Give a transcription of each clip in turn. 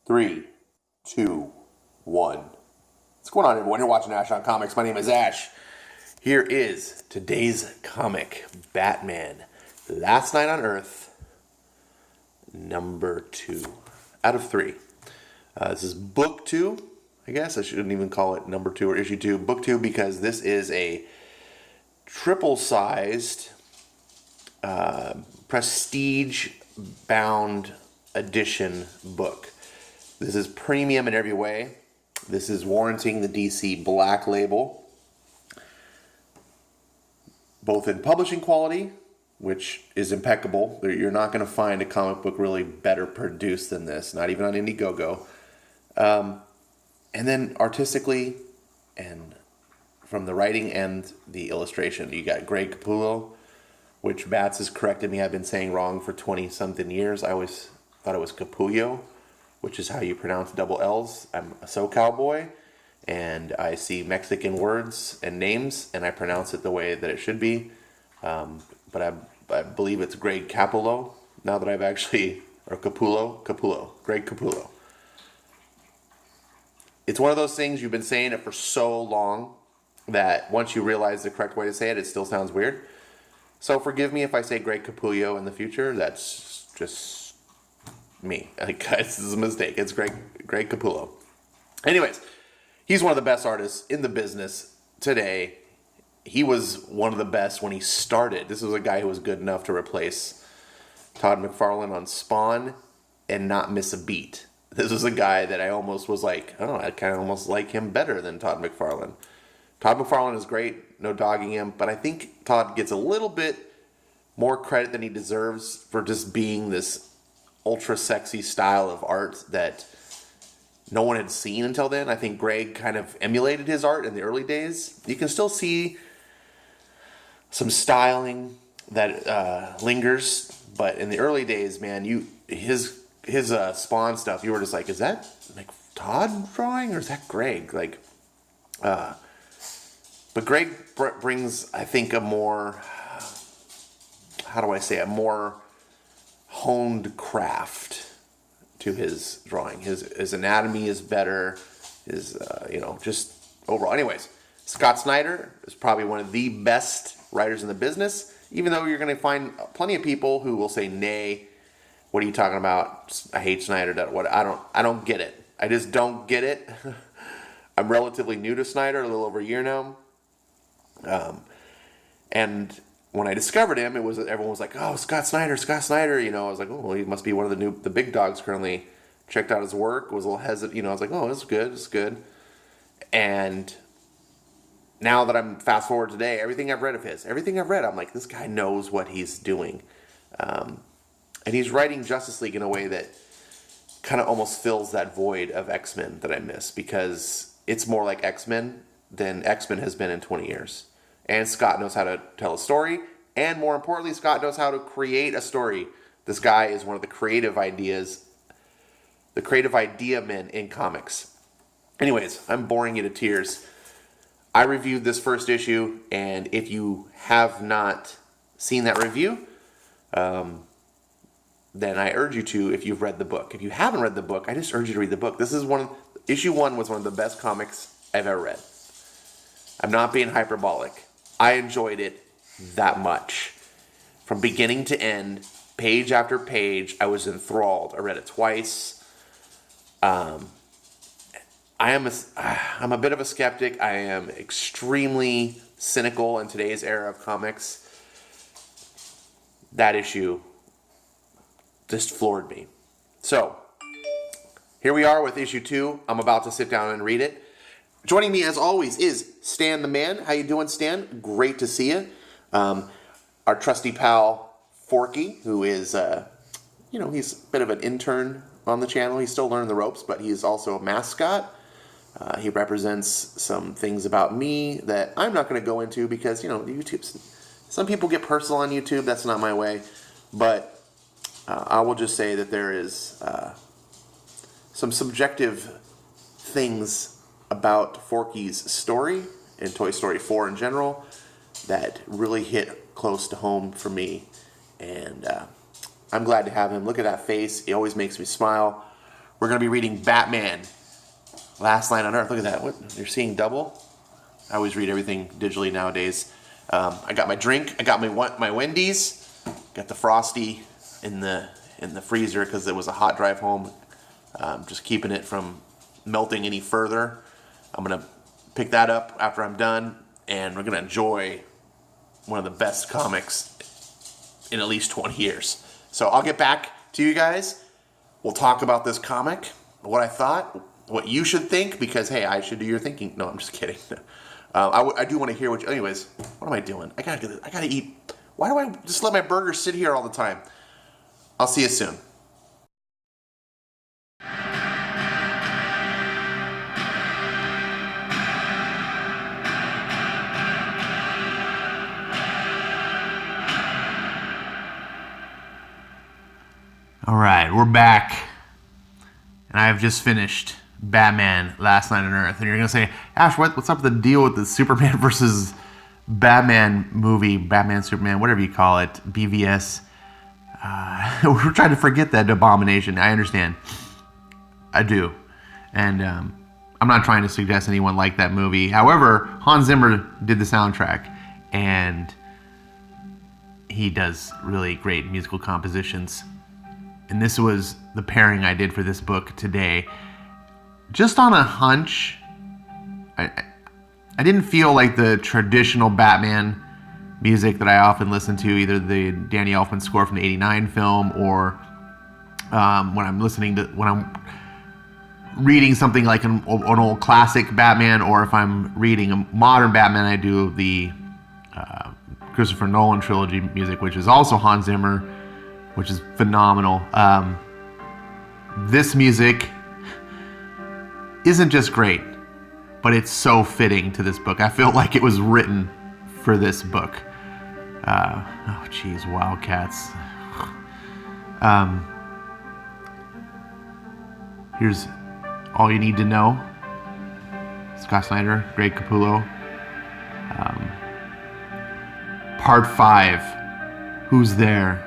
Three, two, one. What's going on, everyone? You're watching Ash on Comics. My name is Ash. Here is today's comic, Batman, Last Night on Earth, number 2 out of 3. This is book 2. I guess I shouldn't even call it number 2 or issue 2. Book 2 because this is a triple-sized, prestige-bound edition book. This is premium in every way. This is warranting the DC Black Label, both in publishing quality, which is impeccable. You're not going to find a comic book really better produced than this, not even on Indiegogo. And then artistically, and from the writing and the illustration, you got Greg Capullo, which Bats has corrected me. I've been saying wrong for 20-something years. I always thought it was Capullo, which is how you pronounce double L's. I'm a SoCal boy, and I see Mexican words and names, and I pronounce it the way that it should be. But I believe it's Greg Capullo, now that I've actually, or Capullo, Greg Capullo. It's one of those things, you've been saying it for so long that once you realize the correct way to say it, it still sounds weird. So forgive me if I say Greg Capullo in the future. That's just me. This is a mistake. It's Greg Capullo. Anyways, he's one of the best artists in the business today. He was one of the best when he started. This was a guy who was good enough to replace Todd McFarlane on Spawn and not miss a beat. This was a guy that I almost was like, oh, I kind of almost like him better than Todd McFarlane. Todd McFarlane is great, no dogging him, but I think Todd gets a little bit more credit than he deserves for just being this ultra sexy style of art that no one had seen until then. I think Greg kind of emulated his art in the early days. You can still see some styling that lingers, but in the early days, man, his Spawn stuff, you were just like, is that like Todd drawing or is that Greg? But Greg brings, I think, a more, a more honed craft to his drawing. His anatomy is better. Just overall. Anyways, Scott Snyder is probably one of the best writers in the business, even though you're going to find plenty of people who will say, nay, what are you talking about? I hate Snyder. I don't get it. I just don't get it. I'm relatively new to Snyder, a little over a year now. And when I discovered him, everyone was like, "Oh, Scott Snyder." I was like, "Oh, well, he must be one of the big dogs currently." Checked out his work, was a little hesitant. I was like, "Oh, this is good." And now that I'm fast forward today, everything I've read, I'm like, this guy knows what he's doing, and he's writing Justice League in a way that kind of almost fills that void of X-Men that I miss, because it's more like X-Men than X-Men has been in 20 years. And Scott knows how to tell a story. And more importantly, Scott knows how to create a story. This guy is one of the creative idea men in comics. Anyways, I'm boring you to tears. I reviewed this first issue, and if you have not seen that review, then I urge you to, if you've read the book. If you haven't read the book, I just urge you to read the book. Issue 1 was one of the best comics I've ever read. I'm not being hyperbolic. I enjoyed it that much. From beginning to end, page after page, I was enthralled. I read it twice. I'm a bit of a skeptic. I am extremely cynical in today's era of comics. That issue just floored me. So, here we are with issue 2. I'm about to sit down and read it. Joining me, as always, is Stan the Man. How you doing, Stan? Great to see you. Our trusty pal, Forky, who is, he's a bit of an intern on the channel. He's still learning the ropes, but he's also a mascot. He represents some things about me that I'm not going to go into because, some people get personal on YouTube. That's not my way. But I will just say that there is some subjective things about Forky's story and Toy Story 4 in general that really hit close to home for me. And I'm glad to have him. Look at that face. He always makes me smile. we're going to be reading Batman, Last Night on Earth. Look at that. What? You're seeing double? I always read everything digitally nowadays. I got my drink. I got my Wendy's. Got the Frosty in the freezer because it was a hot drive home. Just keeping it from melting any further. I'm going to pick that up after I'm done, and we're going to enjoy one of the best comics in at least 20 years. So I'll get back to you guys. We'll talk about this comic, what I thought, what you should think, because, hey, I should do your thinking. No, I'm just kidding. I do want to hear what you... Anyways, what am I doing? I gotta eat. Why do I just let my burger sit here all the time? I'll see you soon. All right, we're back, and I have just finished Batman, Last Night on Earth. And you're going to say, Ash, what's up with the deal with the Superman versus Batman movie, Batman, Superman, whatever you call it, BVS? We're trying to forget that abomination. I understand. I do. And I'm not trying to suggest anyone like that movie. However, Hans Zimmer did the soundtrack, and he does really great musical compositions. And this was the pairing I did for this book today. Just on a hunch, I didn't feel like the traditional Batman music that I often listen to, either the Danny Elfman score from the '89 film, or when I'm reading something like an old classic Batman, or if I'm reading a modern Batman, I do the Christopher Nolan trilogy music, which is also Hans Zimmer, which is phenomenal. This music isn't just great, but it's so fitting to this book. I feel like it was written for this book. Oh, geez, Wildcats. Here's all you need to know. Scott Snyder, Greg Capullo. Part 5. Who's there?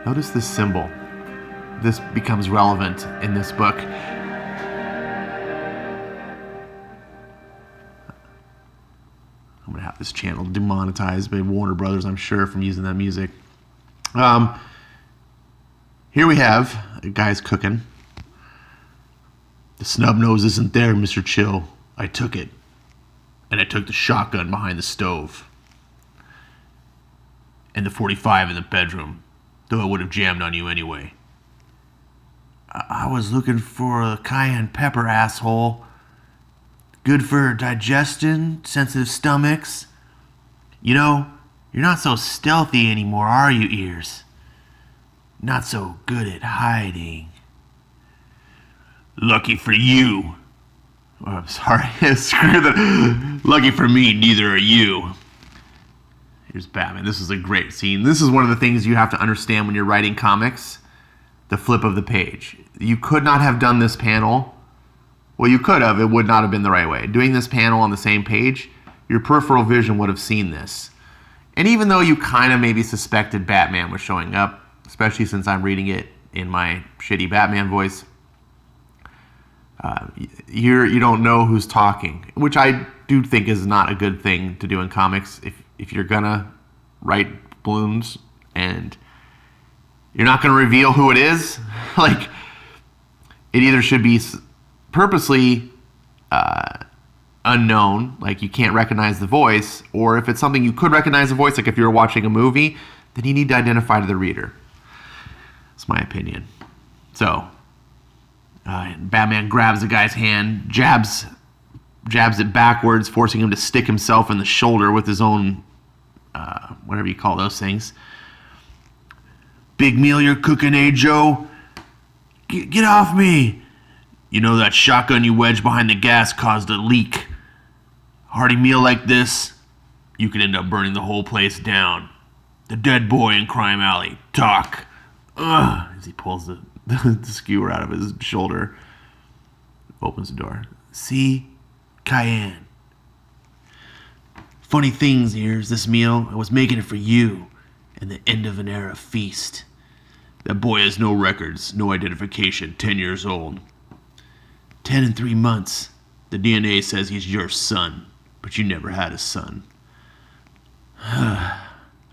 Notice this symbol. This becomes relevant in this book. I'm going to have this channel demonetized by Warner Brothers, I'm sure, from using that music. Here we have a guy's cooking. The snub nose isn't there, Mr. Chill. I took it. And I took the shotgun behind the stove. And the 45 in the bedroom. Though I would have jammed on you anyway. I was looking for a cayenne pepper, asshole. Good for digestion, sensitive stomachs. You know, you're not so stealthy anymore, are you, Ears? Not so good at hiding. Lucky for you. Oh, I'm sorry. Screw that. Lucky for me, neither are you. Here's Batman. This is a great scene. This is one of the things you have to understand when you're writing comics. The flip of the page. You could not have done this panel. Well, you could have. It would not have been the right way. Doing this panel on the same page, your peripheral vision would have seen this. And even though you kind of maybe suspected Batman was showing up, especially since I'm reading it in my shitty Batman voice, you don't know who's talking, which I do think is not a good thing to do in comics. If you're gonna write balloons and you're not gonna reveal who it is, like, it either should be purposely unknown, like you can't recognize the voice, or if it's something you could recognize the voice, like if you're watching a movie, then you need to identify to the reader. That's my opinion. So, Batman grabs the guy's hand, jabs it backwards, forcing him to stick himself in the shoulder with his own, whatever you call those things. Big meal you're cooking, eh, Joe? Get off me! You know that shotgun you wedged behind the gas caused a leak. Hearty meal like this, you could end up burning the whole place down. The dead boy in Crime Alley. Talk. Ugh, as he pulls the skewer out of his shoulder. Opens the door. See? Cayenne. Funny things, Ears. This meal, I was making it for you. And the end of an era feast. That boy has no records, no identification, 10 years old. 10 and 3 months. The DNA says he's your son, but you never had a son. I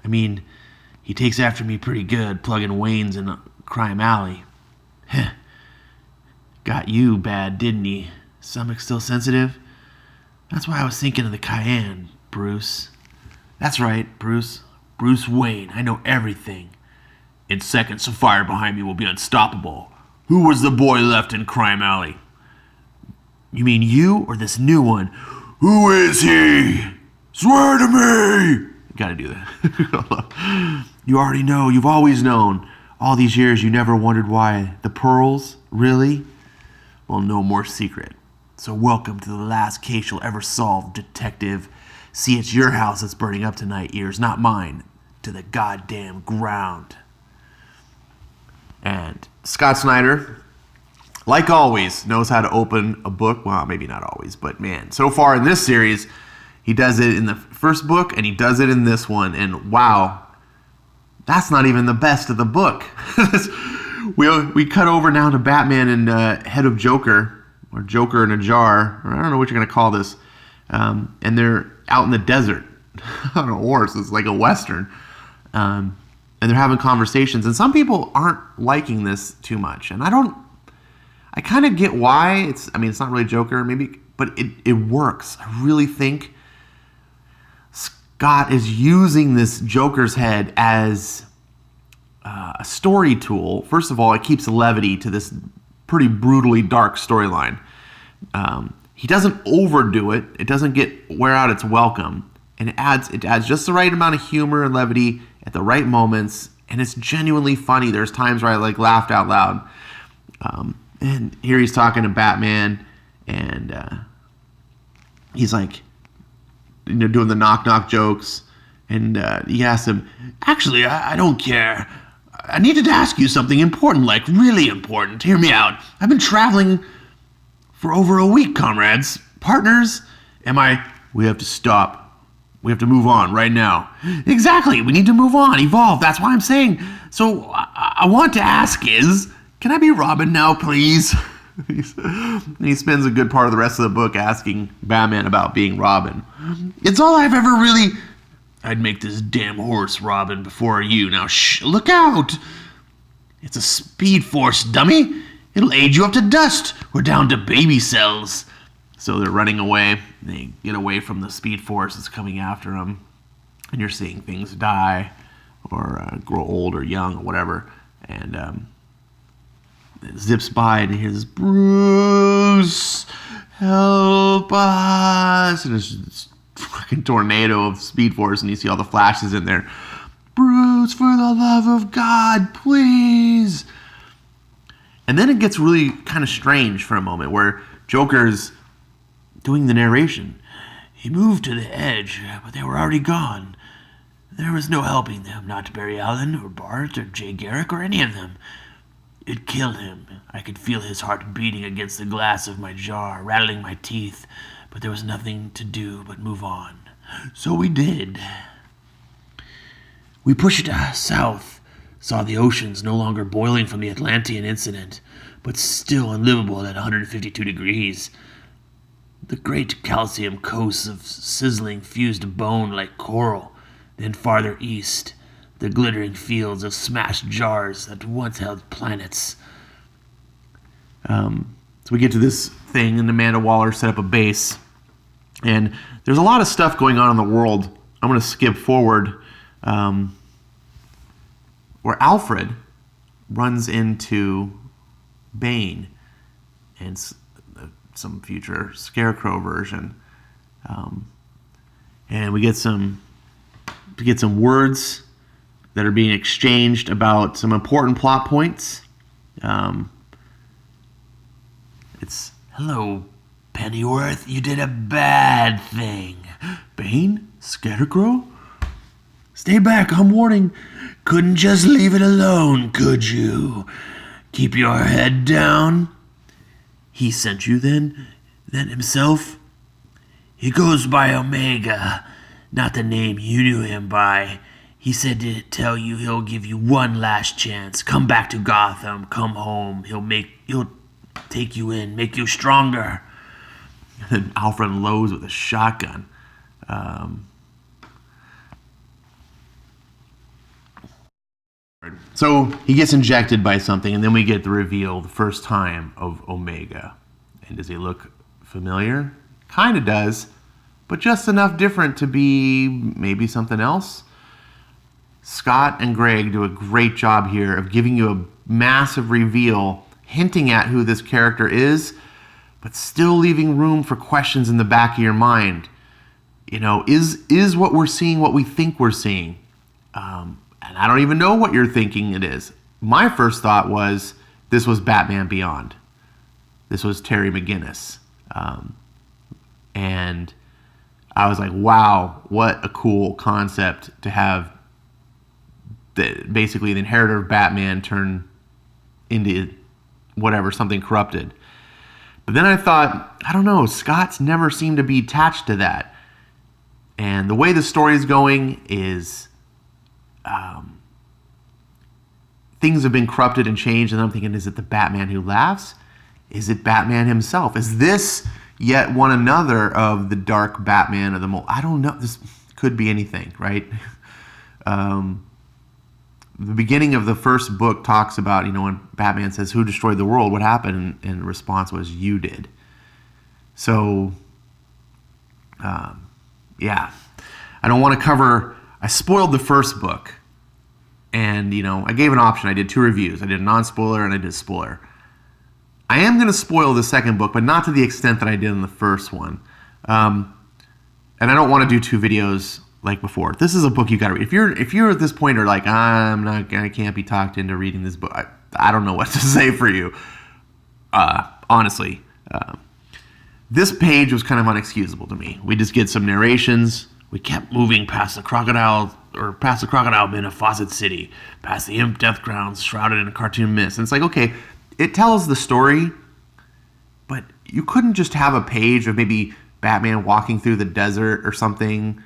mean, he takes after me pretty good, plugging Wayne's in Crime Alley. Got you bad, didn't he? Stomach still sensitive? That's why I was thinking of the Cayenne, Bruce. That's right, Bruce. Bruce Wayne. I know everything. In seconds, the fire behind me will be unstoppable. Who was the boy left in Crime Alley? You mean you or this new one? Who is he? Swear to me! You gotta do that. You already know. You've always known. All these years you never wondered why. The pearls? Really? Well, no more secret. So welcome to the last case you'll ever solve, detective. See, it's your house that's burning up tonight, ears, not mine. To the goddamn ground. And Scott Snyder, like always, knows how to open a book. Well, maybe not always, but man, so far in this series, he does it in the first book and he does it in this one. And wow, that's not even the best of the book. we cut over now to Batman and Head of Joker, or Joker in a Jar, or I don't know what you're going to call this. And they're out in the desert on a horse. It's like a Western. And they're having conversations. And some people aren't liking this too much. And I kind of get why. It's not really Joker, maybe, but it works. I really think Scott is using this Joker's head as a story tool. First of all, it keeps levity to this pretty brutally dark storyline. He doesn't overdo it. It doesn't wear out its welcome. And it adds just the right amount of humor and levity at the right moments. And it's genuinely funny. There's times where I laughed out loud. And here he's talking to Batman, and he's like, doing the knock-knock jokes. And he asks him, actually, I don't care. I needed to ask you something important, like really important. Hear me out. I've been traveling for over a week, comrades. Partners? We have to stop. We have to move on right now. Exactly. We need to move on, evolve. That's why I'm saying. So I want to ask is, can I be Robin now, please? He spends a good part of the rest of the book asking Batman about being Robin. It's all I've ever really... I'd make this damn horse Robin before you. Now, shh, look out. It's a speed force, dummy. It'll age you up to dust. We're down to baby cells. So they're running away. They get away from the speed force that's coming after them. And you're seeing things die or grow old or young or whatever. And it zips by and he hears, Bruce, help us. And it's this fucking tornado of speed force and you see all the flashes in there. Bruce, for the love of God, please. And then it gets really kind of strange for a moment where Joker's doing the narration. He moved to the edge, but they were already gone. There was no helping them, not Barry Allen or Bart or Jay Garrick or any of them. It killed him. I could feel his heart beating against the glass of my jar, rattling my teeth, but there was nothing to do but move on. So we did. We pushed south, saw the oceans no longer boiling from the Atlantean incident, but still unlivable at 152 degrees. The great calcium coasts of sizzling fused bone like coral. Then farther east, the glittering fields of smashed jars that once held planets. So we get to this thing, and Amanda Waller set up a base. And there's a lot of stuff going on in the world. I'm going to skip forward. Where Alfred runs into Bane and some future Scarecrow version, and we get some words that are being exchanged about some important plot points. It's, hello, Pennyworth, you did a bad thing. Bane? Scarecrow? Stay back, I'm warning. Couldn't just leave it alone, could you? Keep your head down. He sent you then himself? He goes by Omega, not the name you knew him by. He said to tell you he'll give you one last chance. Come back to Gotham. Come home. He'll take you in, make you stronger. And Alfred loads with a shotgun. So he gets injected by something, and then we get the reveal the first time of Omega. And does he look familiar? Kind of does, but just enough different to be maybe something else. Scott and Greg do a great job here of giving you a massive reveal, hinting at who this character is, but still leaving room for questions in the back of your mind. You know, is what we're seeing what we think we're seeing? And I don't even know what you're thinking it is. My first thought was this was Batman Beyond. This was Terry McGinnis. And I was like, wow, what a cool concept to have basically the inheritor of Batman turn into whatever, something corrupted. But then I thought, I don't know, Scott's never seemed to be attached to that. And the way the story is going is things have been corrupted and changed, and I'm thinking, is it the Batman who laughs? Is it Batman himself? Is this yet one another of the dark Batman of the I don't know. This could be anything, right? The beginning of the first book talks about, you know, when Batman says, who destroyed the world? What happened? And the response was, you did. So, yeah. I don't want to cover... I spoiled the first book. And, you know, I gave an option. I did 2 reviews. I did a non-spoiler and I did a spoiler. I am going to spoil the second book, but not to the extent that I did in the first one. And I don't want to do 2 videos like before. This is a book you got to read. If you're at this point or like, I can't be talked into reading this book, I don't know what to say for you. Honestly, this page was kind of unexcusable to me. We just get some narrations. We kept moving past the crocodile men of Fawcett City, past the imp death grounds shrouded in a cartoon mist. And it's like, okay, it tells the story, but you couldn't just have a page of maybe Batman walking through the desert or something.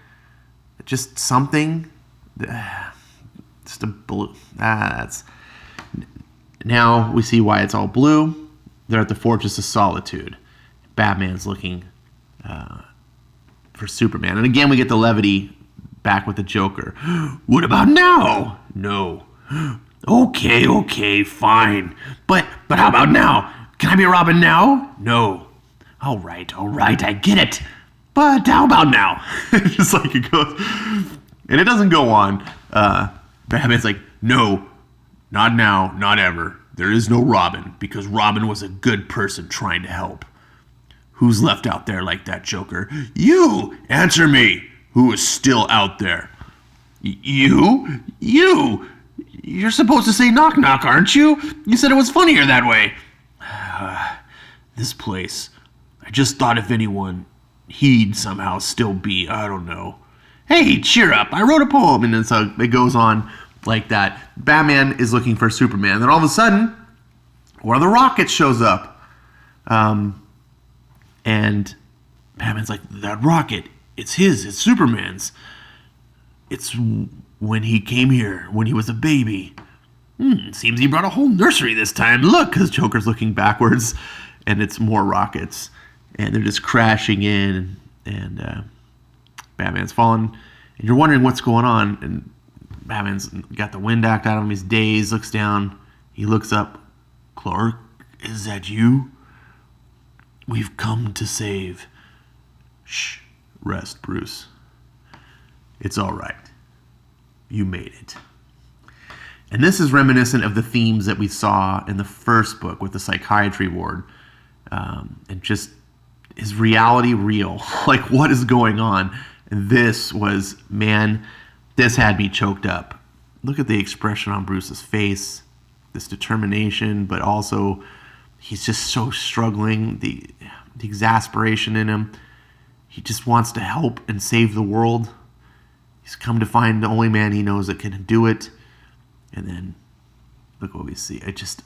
Just something. Just a blue. That's. Now we see why it's all blue. They're at the Fortress of Solitude. Batman's looking for Superman. And again, we get the levity back with the Joker. What about now? No. Okay, fine. But how about now? Can I be Robin now? No. All right, I get it. But how about now? Just like it goes. And it doesn't go on. Batman's like, no, not now, not ever. There is no Robin, because Robin was a good person trying to help. Who's left out there like that, Joker? You! Answer me! Who is still out there? You? You're supposed to say knock knock, aren't you? You said it was funnier that way. This place. I just thought if anyone, he'd somehow still be, I don't know. Hey, cheer up. I wrote a poem. And then so it goes on like that. Batman is looking for Superman. Then all of a sudden, one of the rockets shows up. And Batman's like, that rocket, it's his, it's Superman's. It's when he came here, when he was a baby. Seems he brought a whole nursery this time. Look, because Joker's looking backwards, and it's more rockets. And they're just crashing in, and Batman's falling. And you're wondering what's going on. And Batman's got the wind knocked out of him. He's dazed, looks down. He looks up. Clark, is that you? We've come to save. Shh, rest, Bruce. It's all right. You made it. And this is reminiscent of the themes that we saw in the first book with the psychiatry ward. And just, is reality real? Like, what is going on? And this was, man, this had me choked up. Look at the expression on Bruce's face, this determination, but also he's just so struggling, the exasperation in him. He just wants to help and save the world. He's come to find the only man he knows that can do it. And then, look what we see. I just,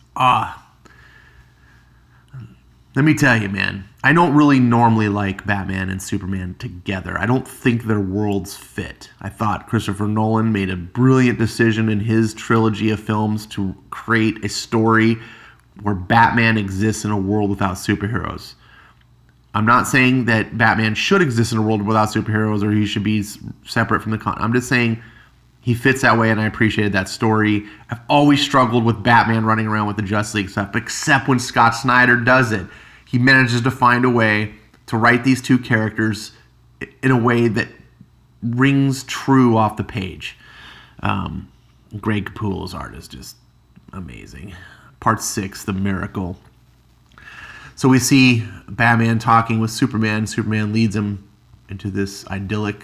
Let me tell you, man, I don't really normally like Batman and Superman together. I don't think their worlds fit. I thought Christopher Nolan made a brilliant decision in his trilogy of films to create a story where Batman exists in a world without superheroes. I'm not saying that Batman should exist in a world without superheroes or he should be separate from the con. I'm just saying he fits that way, and I appreciated that story. I've always struggled with Batman running around with the Justice League stuff, except when Scott Snyder does it. He manages to find a way to write these two characters in a way that rings true off the page. Greg Capullo's art is just amazing. Part 6, The Miracle. So we see Batman talking with Superman. Superman leads him into this idyllic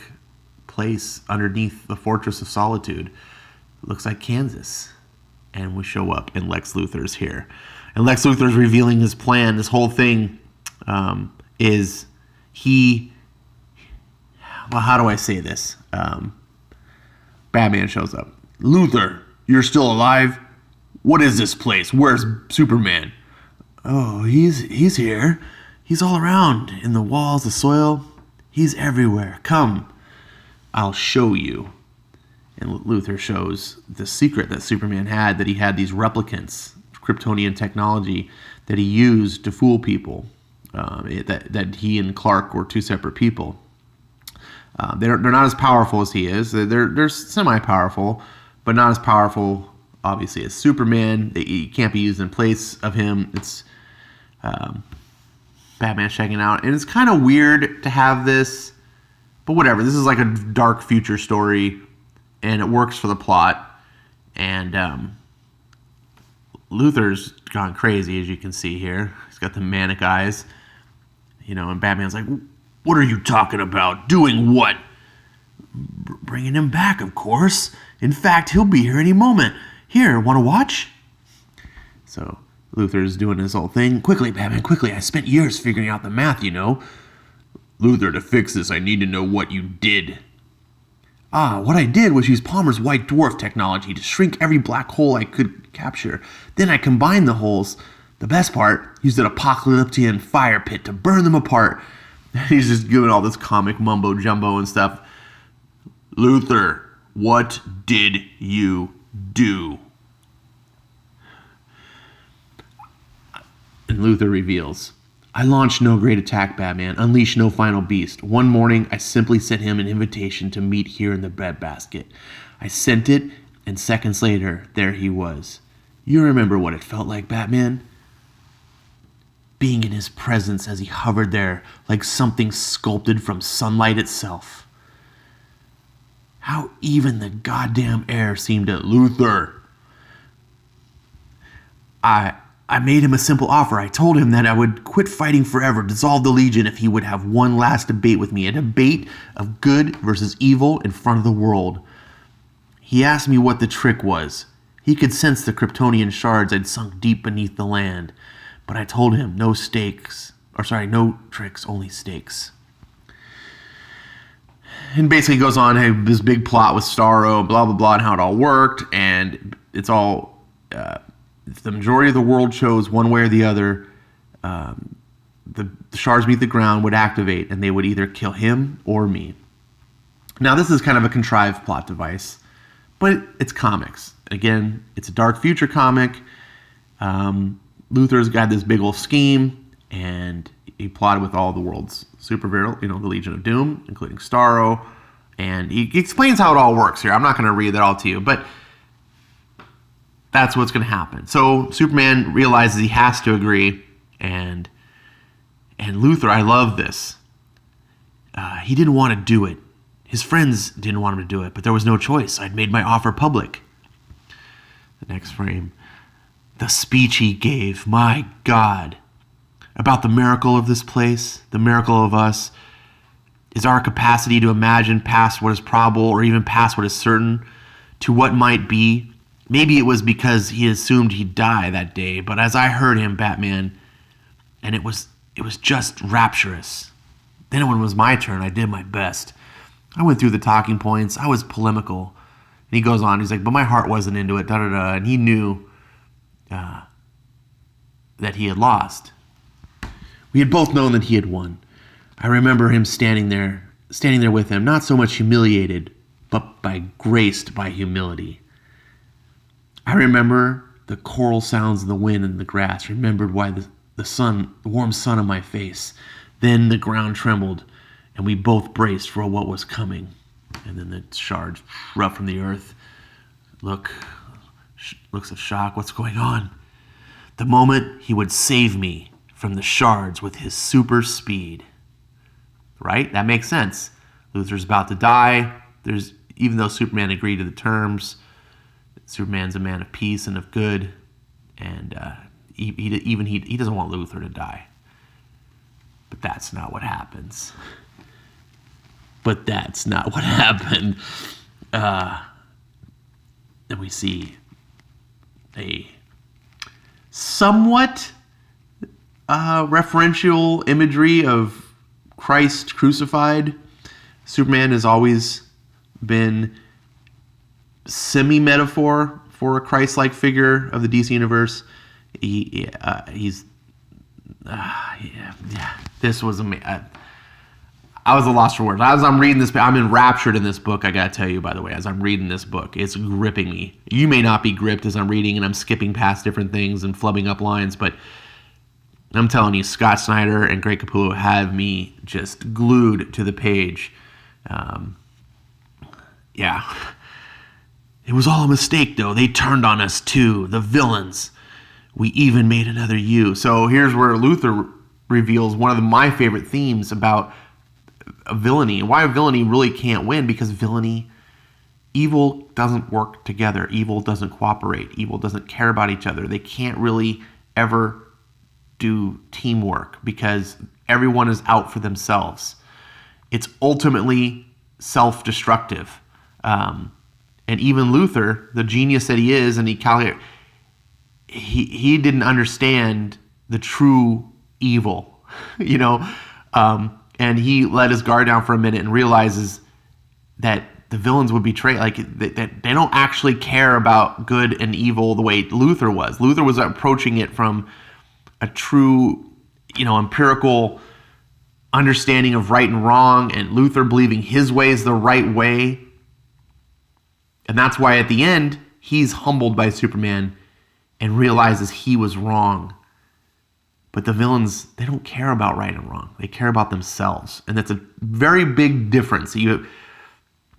place underneath the Fortress of Solitude. It looks like Kansas. And we show up, and Lex Luthor's here. And Lex Luthor's revealing his plan. This whole thing is he... Well, how do I say this? Batman shows up. Luthor, you're still alive? What is this place? Where's Superman? Oh, he's here. He's all around. In the walls, the soil. He's everywhere. Come. I'll show you. And Luthor shows the secret that Superman had, that he had these replicants, Kryptonian technology, that he used to fool people. That he and Clark were two separate people. They're not as powerful as he is. They're semi-powerful, but not as powerful, obviously, as Superman. He can't be used in place of him. It's Batman checking out. And it's kind of weird to have this, but whatever. This is like a dark future story, and it works for the plot. And Luthor's gone crazy, as you can see here. He's got the manic eyes. And Batman's like, what are you talking about? Doing what? Bringing him back, of course. In fact, he'll be here any moment. Here, want to watch? So Luthor's doing his whole thing. Quickly, Batman, quickly. I spent years figuring out the math, Luthor, to fix this, I need to know what you did. What I did was use Palmer's white dwarf technology to shrink every black hole I could capture. Then I combined the holes. The best part, used an apocalyptic fire pit to burn them apart. He's just giving all this comic mumbo jumbo and stuff. Luthor, what did you do? And Luthor reveals, I launched no great attack, Batman. Unleash no final beast. One morning, I simply sent him an invitation to meet here in the breadbasket. I sent it, and seconds later, there he was. You remember what it felt like, Batman? Being in his presence as he hovered there like something sculpted from sunlight itself. How even the goddamn air seemed to... Luthor! I made him a simple offer. I told him that I would quit fighting forever, dissolve the Legion if he would have one last debate with me, a debate of good versus evil in front of the world. He asked me what the trick was. He could sense the Kryptonian shards I'd sunk deep beneath the land. But I told him no tricks, only stakes. And basically goes on, hey, this big plot with Starro, blah, blah, blah, and how it all worked. And it's all... if the majority of the world chose one way or the other, the shards beneath the ground would activate, and they would either kill him or me. Now, this is kind of a contrived plot device, but it's comics. Again, it's a dark future comic. Luthor's got this big old scheme, and he plotted with all the world's supervillains, the Legion of Doom, including Starro, and he explains how it all works here. I'm not going to read that all to you, but that's what's going to happen. So Superman realizes he has to agree, and Luthor, I love this. He didn't want to do it. His friends didn't want him to do it, but there was no choice. I'd made my offer public. The next frame. The speech he gave, my God, about the miracle of this place, the miracle of us, is our capacity to imagine past what is probable or even past what is certain to what might be. Maybe it was because he assumed he'd die that day, but as I heard him, Batman, and it was just rapturous. Then when it was my turn, I did my best. I went through the talking points. I was polemical. And he goes on, he's like, but my heart wasn't into it, da-da-da. And he knew that he had lost. We had both known that he had won. I remember him standing there with him, not so much humiliated, but graced by humility. I remember the choral sounds of the wind and the grass, remembered why the warm sun on my face. Then the ground trembled, and we both braced for what was coming. And then the shards erupt from the earth. Looks of shock. What's going on? The moment he would save me from the shards with his super speed. Right? That makes sense. Luther's about to die. Even though Superman agreed to the terms, Superman's a man of peace and of good, and he doesn't want Luther to die. But that's not what happens. And we see a somewhat referential imagery of Christ crucified. Superman has always been semi-metaphor for a Christ-like figure of the DC universe. This was amazing. I was a loss for words. As I'm reading this, I'm enraptured in this book, I gotta tell you, by the way, as I'm reading this book. It's gripping me. You may not be gripped as I'm reading and I'm skipping past different things and flubbing up lines, but I'm telling you, Scott Snyder and Greg Capullo have me just glued to the page. It was all a mistake, though. They turned on us, too. The villains. We even made another you. So here's where Luther reveals one of my favorite themes about villainy. Why villainy really can't win, because evil doesn't work together. Evil doesn't cooperate. Evil doesn't care about each other. They can't really ever do teamwork because everyone is out for themselves. It's ultimately self-destructive. And even Luther, the genius that he is, and he didn't understand the true evil, and he let his guard down for a minute and realizes that the villains would betray, that they don't actually care about good and evil the way Luther was. Luther was approaching it from a true, empirical understanding of right and wrong, and Luther believing his way is the right way. And that's why at the end, he's humbled by Superman and realizes he was wrong. But the villains, they don't care about right and wrong. They care about themselves. And that's a very big difference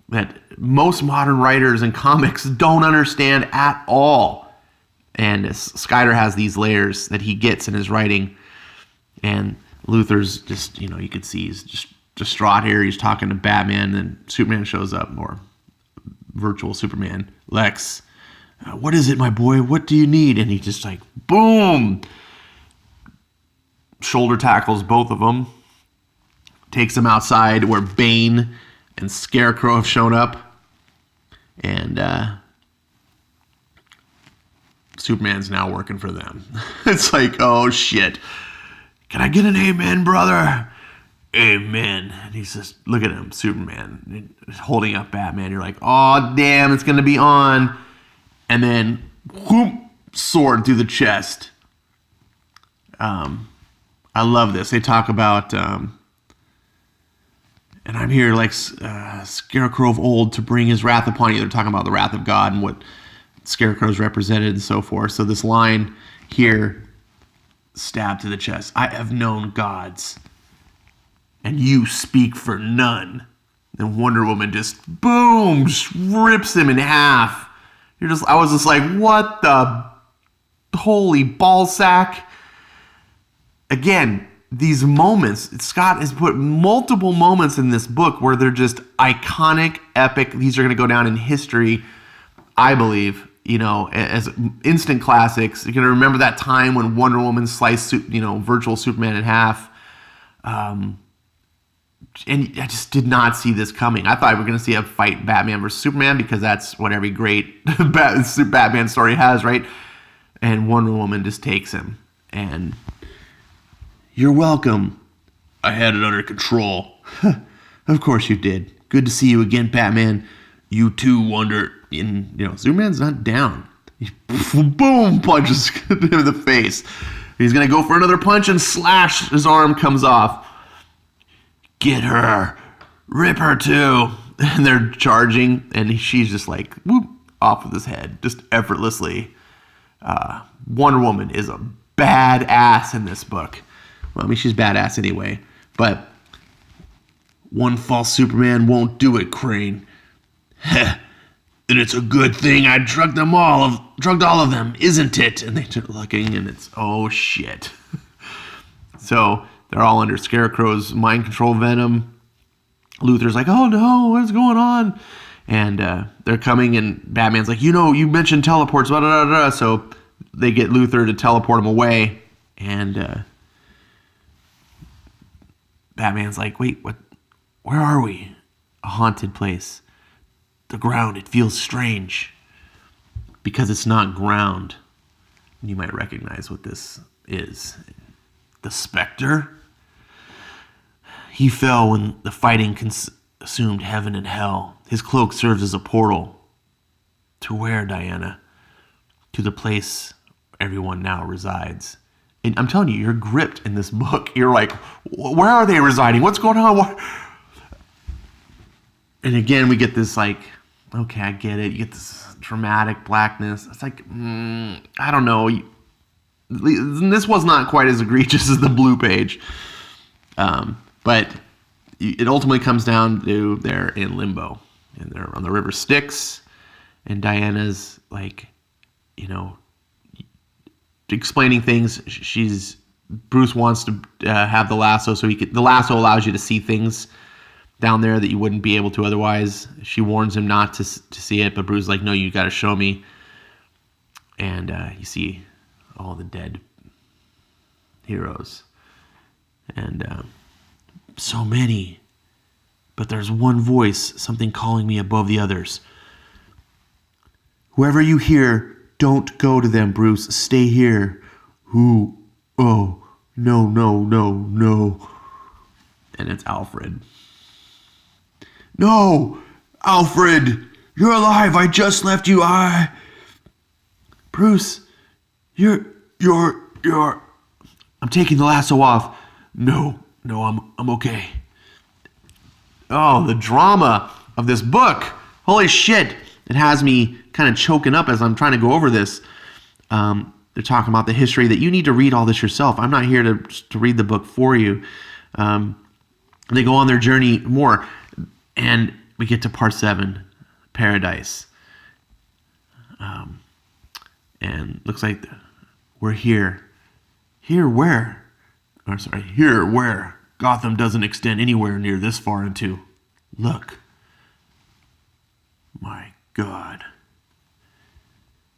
that most modern writers and comics don't understand at all. And Snyder has these layers that he gets in his writing. And Luther's just, you could see he's just distraught here. He's talking to Batman, and Superman shows up, or virtual Superman, Lex. What is it, my boy? What do you need? And he just boom, shoulder tackles both of them, takes them outside where Bane and Scarecrow have shown up, and Superman's now working for them. It's oh shit. Can I get an amen, brother? Amen. And he's just, look at him, Superman, holding up Batman. You're oh, damn, it's going to be on. And then, whoop, sword through the chest. I love this. They talk about, and I'm here Scarecrow of old to bring his wrath upon you. They're talking about the wrath of God and what Scarecrow's represented and so forth. So this line here, stabbed to the chest. I have known gods, and you speak for none. And Wonder Woman just, boom, just rips him in half. I was just what the holy ballsack? Again, these moments, Scott has put multiple moments in this book where they're just iconic, epic. These are going to go down in history, I believe, as instant classics. You're going to remember that time when Wonder Woman sliced, virtual Superman in half. And I just did not see this coming. I thought we were going to see a fight Batman versus Superman, because that's what every great Batman story has, right? And Wonder Woman just takes him. And you're welcome. I had it under control. Of course you did. Good to see you again, Batman. You too, Wonder. And, Superman's not down. He boom, punches him in the face. He's going to go for another punch and slash. His arm comes off. Get her. Rip her too. And they're charging, and she's just like, whoop, off with his head, just effortlessly. Wonder Woman is a badass in this book. Well, I mean, she's badass anyway, but one false Superman won't do it, Crane. Heh. Then it's a good thing I drugged all of them, isn't it? And they start looking, and it's, oh shit. So they're all under Scarecrow's mind control venom. Luthor's like, oh no, what's going on? And they're coming, and Batman's like, you mentioned teleports, blah, blah, blah, blah. So they get Luthor to teleport him away, and Batman's like, wait, what? Where are we? A haunted place. The ground, it feels strange. Because it's not ground. You might recognize what this is. The Spectre? He fell when the fighting consumed heaven and hell. His cloak serves as a portal. To where, Diana? To the place everyone now resides. And I'm telling you, you're gripped in this book. You're like, where are they residing? What's going on? And again, we get this like, okay, I get it. You get this dramatic blackness. It's like, I don't know. This was not quite as egregious as the blue page. But it ultimately comes down to they're in limbo. And they're on the river Styx. And Diana's like, explaining things. Bruce wants to have the lasso, so the lasso allows you to see things down there that you wouldn't be able to otherwise. She warns him not to see it, but Bruce is like, no, you got to show me. And you see all the dead heroes. And so many. But there's one voice, something calling me above the others. Whoever you hear, don't go to them, Bruce. Stay here. Who? Oh, no, no, no, no. And it's Alfred. No! Alfred! You're alive! I just left you. Bruce, you're... I'm taking the lasso off. No, I'm okay. Oh, the drama of this book. Holy shit. It has me kind of choking up as I'm trying to go over this. They're talking about the history that you need to read all this yourself. I'm not here to read the book for you. They go on their journey more. And we get to part 7, Paradise. And looks like we're here. Here where? Here where? Gotham doesn't extend anywhere near this far into. Look. My God.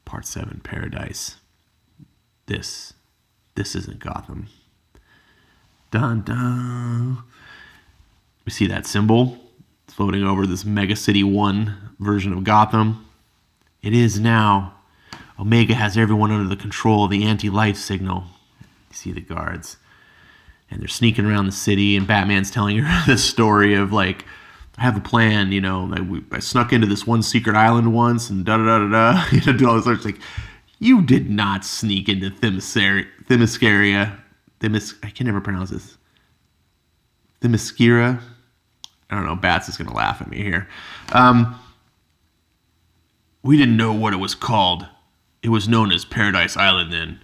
Part 7, Paradise. This isn't Gotham. Dun dun. We see that symbol floating over this Mega City 1 version of Gotham. It is now. Omega has everyone under the control of the anti-life signal. You see the guards. And they're sneaking around the city, and Batman's telling her this story of like, I have a plan, I snuck into this one secret island once, and da-da-da-da-da. Do all this stuff. It's like, you did not sneak into Themyscira. I can never pronounce this. Themyscira. I don't know. Bats is going to laugh at me here. We didn't know what it was called. It was known as Paradise Island then.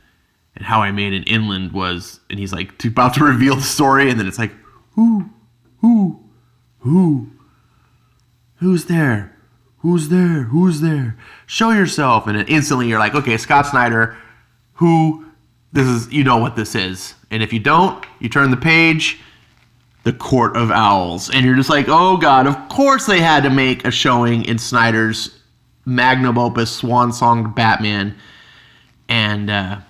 And how I made an inland was... And he's like about to reveal the story. And then it's like, who? Who's there? Who's there? Show yourself. And then instantly you're like, okay, Scott Snyder, this is, what this is. And if you don't, you turn the page... The Court of Owls. And you're just like, oh God, of course they had to make a showing in Snyder's magnum opus swan song Batman. And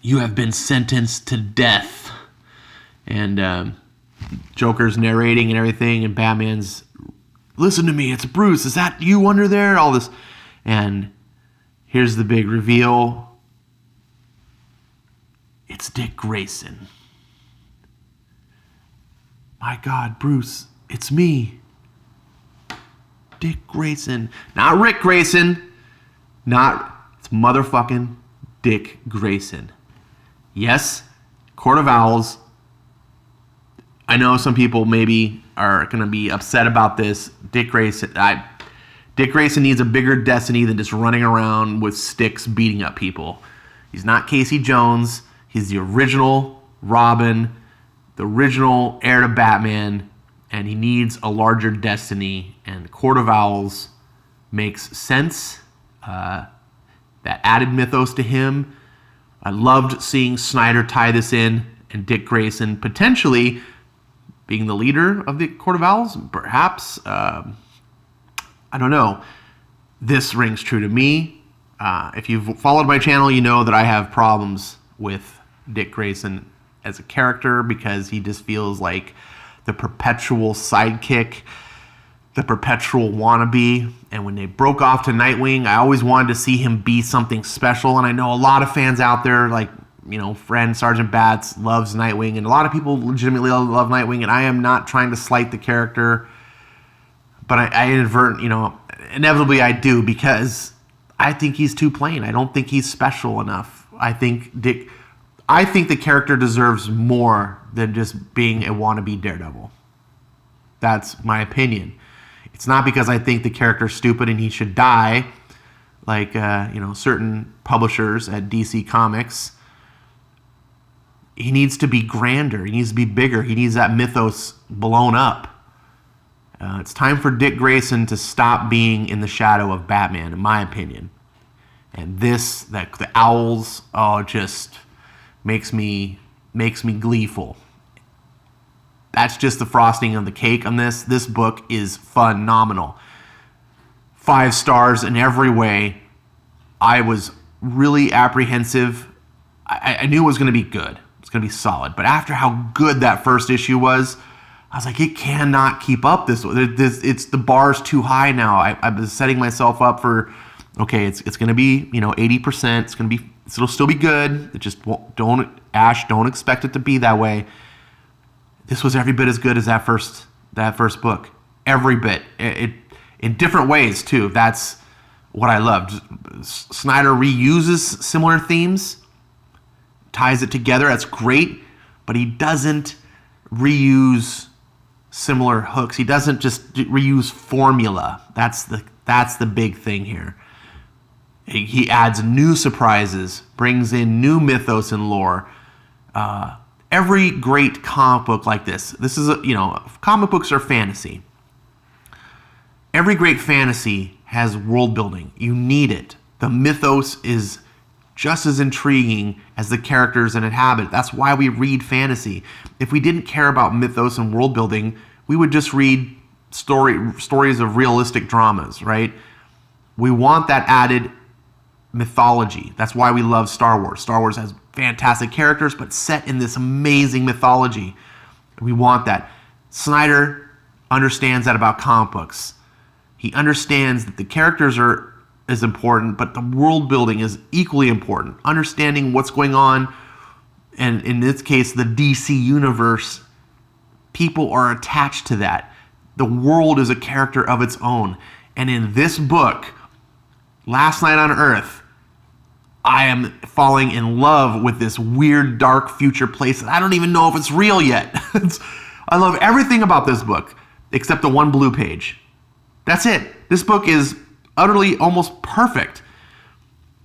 you have been sentenced to death. And Joker's narrating and everything, and Batman's, listen to me, it's Bruce. Is that you under there? All this. And here's the big reveal. It's Dick Grayson. My God, Bruce, it's me. Dick Grayson. Not Rick Grayson. It's motherfucking Dick Grayson. Yes, Court of Owls. I know some people maybe are going to be upset about this. Dick Grayson needs a bigger destiny than just running around with sticks beating up people. He's not Casey Jones. He's the original Robin, the original heir to Batman, and he needs a larger destiny. And Court of Owls makes sense. That added mythos to him. I loved seeing Snyder tie this in, and Dick Grayson potentially being the leader of the Court of Owls. Perhaps, I don't know. This rings true to me. If you've followed my channel, you know that I have problems with Dick Grayson as a character because he just feels like the perpetual sidekick, the perpetual wannabe. And when they broke off to Nightwing, I always wanted to see him be something special. And I know a lot of fans out there, like, friend Sergeant Bats loves Nightwing, and a lot of people legitimately love Nightwing, and I am not trying to slight the character, but I inevitably I do, because I think he's too plain. I don't think he's special enough. I think the character deserves more than just being a wannabe Daredevil. That's my opinion. It's not because I think the character's stupid and he should die, like certain publishers at DC Comics. He needs to be grander. He needs to be bigger. He needs that mythos blown up. It's time for Dick Grayson to stop being in the shadow of Batman, in my opinion. And the owls, just makes me gleeful. That's just the frosting on the cake on this. This book is phenomenal. 5 stars in every way. I was really apprehensive. I knew it was going to be good. It's going to be solid. But after how good that first issue was, I was like, it cannot keep up this. It's the bar's too high now. I was setting myself up for, okay, it's going to be 80%. It'll still be good. It just don't expect it to be that way. This was every bit as good as that first book. Every bit. It in different ways too. That's what I loved. Snyder reuses similar themes, ties it together. That's great, but he doesn't reuse similar hooks. He doesn't just reuse formula. That's the big thing here. He adds new surprises, brings in new mythos and lore. Every great comic book like this is comic books are fantasy. Every great fantasy has world building. You need it. The mythos is just as intriguing as the characters that inhabit it. That's why we read fantasy. If we didn't care about mythos and world building, we would just read stories of realistic dramas, right? We want that added mythology. That's why we love Star Wars. Star Wars has fantastic characters, but set in this amazing mythology. We want that. Snyder understands that about comic books. He understands that the characters is important, but the world building is equally important. Understanding what's going on, and in this case, the DC universe, people are attached to that. The world is a character of its own. And in this book, Last Night on Earth, I am falling in love with this weird, dark future place that I don't even know if it's real yet. I love everything about this book, except the one blue page. That's it. This book is utterly almost perfect.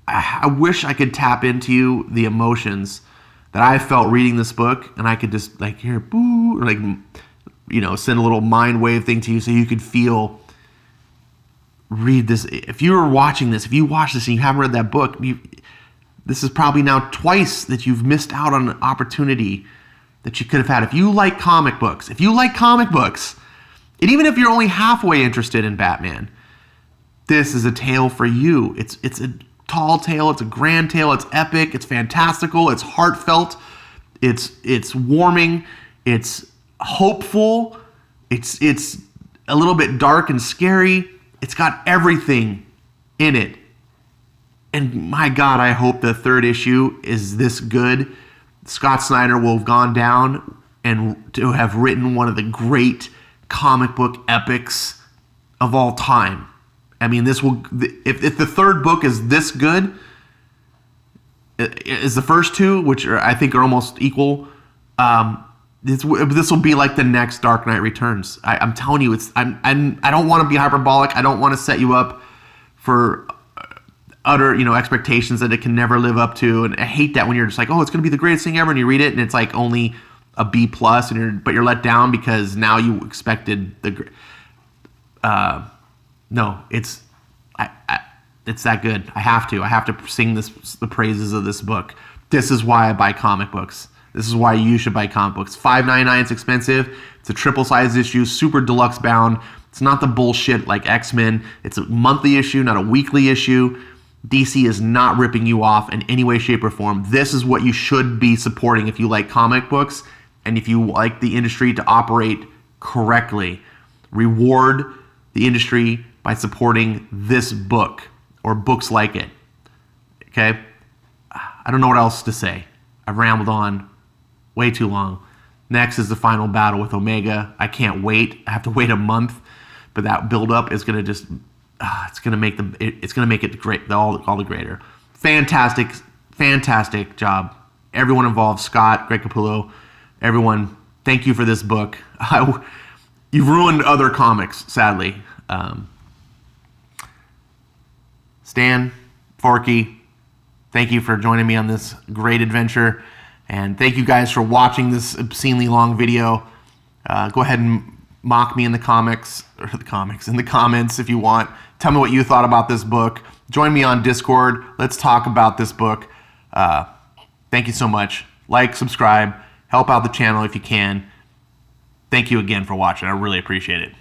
I wish I could tap into the emotions that I felt reading this book, and I could just hear boo, or send a little mind wave thing to you so you could read this. If you were watching this, if you watched this and you haven't read that book, this is probably now twice that you've missed out on an opportunity that you could have had. If you like comic books, and even if you're only halfway interested in Batman, this is a tale for you. It's a tall tale. It's a grand tale. It's epic. It's fantastical. It's heartfelt. It's warming. It's hopeful. It's a little bit dark and scary. It's got everything in it. And my God, I hope the 3rd issue is this good. Scott Snyder will have gone down and to have written one of the great comic book epics of all time. I mean, if the 3rd book is this good, is the first two, which I think are almost equal. This will be like the next Dark Knight Returns. I'm telling you, I don't want to be hyperbolic. I don't want to set you up for utter expectations that it can never live up to. And I hate that when you're just like, oh, it's going to be the greatest thing ever, and you read it and it's like only a B plus, but you're let down because now you expected the. No, it's that good. I have to sing the praises of this book. This is why I buy comic books. This is why you should buy comic books. $5.99 is expensive. It's a triple size issue, super deluxe bound. It's not the bullshit like X-Men. It's a monthly issue, not a weekly issue. DC is not ripping you off in any way, shape, or form. This is what you should be supporting if you like comic books and if you like the industry to operate correctly. Reward the industry by supporting this book or books like it. Okay? I don't know what else to say. I've rambled on way too long. Next is the final battle with Omega. I can't wait. I have to wait a month, but that build up is going to just it's going to make it great, all the greater. Fantastic job. Everyone involved, Scott, Greg Capullo, everyone. Thank you for this book. You've ruined other comics, sadly. Stan, Forky, thank you for joining me on this great adventure. And thank you guys for watching this obscenely long video. Go ahead and mock me in the comments if you want. Tell me what you thought about this book. Join me on Discord. Let's talk about this book. Thank you so much. Like, subscribe, help out the channel if you can. Thank you again for watching. I really appreciate it.